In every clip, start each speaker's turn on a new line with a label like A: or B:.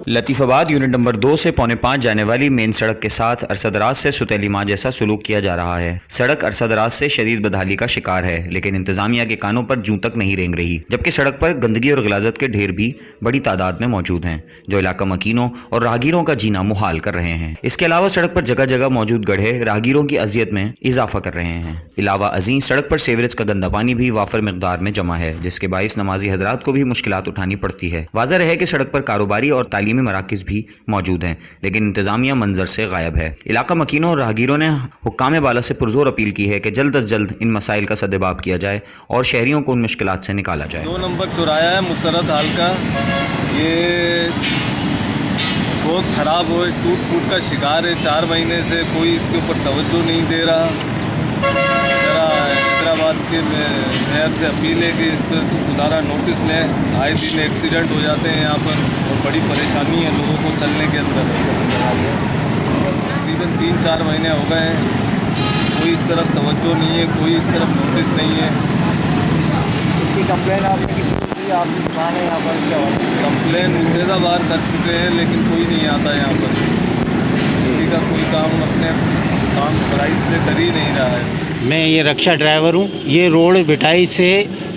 A: Latifabad unit number 2 से पौने 5 जाने वाली मेन सड़क के साथ अरसदराज से सुतेली माँ जैसा सलूक किया जा रहा है। सड़क अरसदराज से शदीद बदहाली का शिकार है, लेकिन इंतजामिया के कानों पर जूं तक नहीं रेंग रही। जबकि सड़क पर गंदगी और गलाजत के ढेर भी बड़ी तादाद में मौजूद हैं, जो इलाका मकीनों और राहगीरों का जीना मुहाल कर रहे हैं। इसके अलावा सड़क पर जगह जगह मौजूद गड्ढे राहगीरों की अजियत में इजाफा कर रहे हैं। इलावा अजीम सड़क पर सीवरेज का गंदा पानी भी वाफर मिकदार में जमा है, जिसके बाइस नमाजी हजरात को भी मुश्किलात उठानी पड़ती है। वाज़ह है कि सड़क पर कारोबारी और तालीमी मराकिज भी मौजूद हैं, लेकिन इंतजामिया मंजर से गायब है। इलाका मकीनों और राहगीरों ने हुक्काम बाला से पुरजोर अपील की है कि जल्द अज जल्द इन मसाइल का सद्देबाब किया जाए और शहरियों को उन मुश्किलात से निकाला जाए।
B: 2 नंबर चौराया है मुसरत हाल का, ये बहुत ख़राब हो, टूट फूट का शिकार है। 4 महीने से कोई इसके ऊपर तवज्जो नहीं दे रहा। ज़रा हैदराबाद के मेयर से अपील है कि इस पर दोबारा नोटिस लें। आए दिन एक्सीडेंट हो जाते हैं यहाँ पर और बड़ी परेशानी है लोगों को चलने के अंदर। तकरीबन 3-4 महीने हो गए हैं, कोई इस तरफ तवज्जो नहीं है, कोई इस तरफ नोटिस नहीं है।
C: इसकी कंप्लेन आपने आपकी दुकान है यहाँ पर क्या
B: कंप्लेन मुतैदा बार कर चुके हैं, लेकिन कोई नहीं आता यहाँ पर। किसी का कोई काम अपने काम सराइज से कर ही नहीं रहा है।
D: मैं ये रिक्शा ड्राइवर हूँ। ये रोड भिटाई से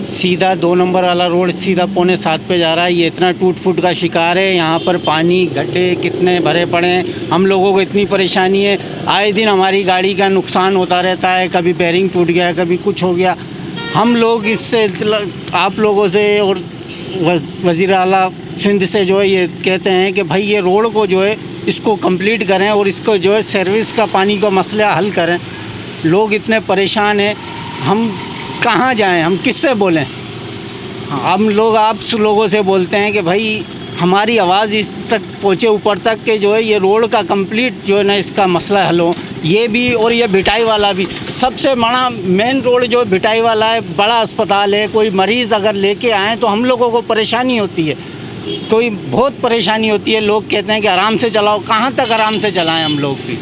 D: सीधा 2 नंबर वाला रोड सीधा पौने 7 पे जा रहा है। ये इतना टूट फूट का शिकार है। यहाँ पर पानी गड्ढे कितने भरे पड़े हैं। हम लोगों को इतनी परेशानी है, आए दिन हमारी गाड़ी का नुकसान होता रहता है। कभी बेरिंग टूट गया, कभी कुछ हो गया। हम लोग इससे आप लोगों से और वज़ीर आला सिंध से जो है ये कहते हैं कि भाई ये रोड को जो है इसको कंप्लीट करें और इसको जो है सर्विस का पानी का मसला हल करें। लोग इतने परेशान हैं, हम कहाँ जाएं, हम किससे बोलें। हम लोग आप लोगों से बोलते हैं कि भाई हमारी आवाज़ इस तक पहुँचे ऊपर तक कि जो है ये रोड का कंप्लीट जो है ना इसका मसला हल हो। ये भी और ये भिटाई वाला भी सबसे बड़ा मेन रोड जो भिटाई वाला है, बड़ा अस्पताल है। कोई मरीज़ अगर लेके आएँ तो हम लोगों को परेशानी होती है, कोई बहुत परेशानी होती है। लोग कहते हैं कि आराम से चलाओ, कहाँ तक आराम से चलाएं हम लोग भी।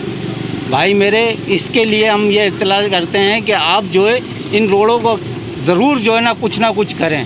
D: भाई मेरे इसके लिए हम ये इत्तला करते हैं कि आप जो है इन रोडों को ज़रूर जो है ना कुछ करें।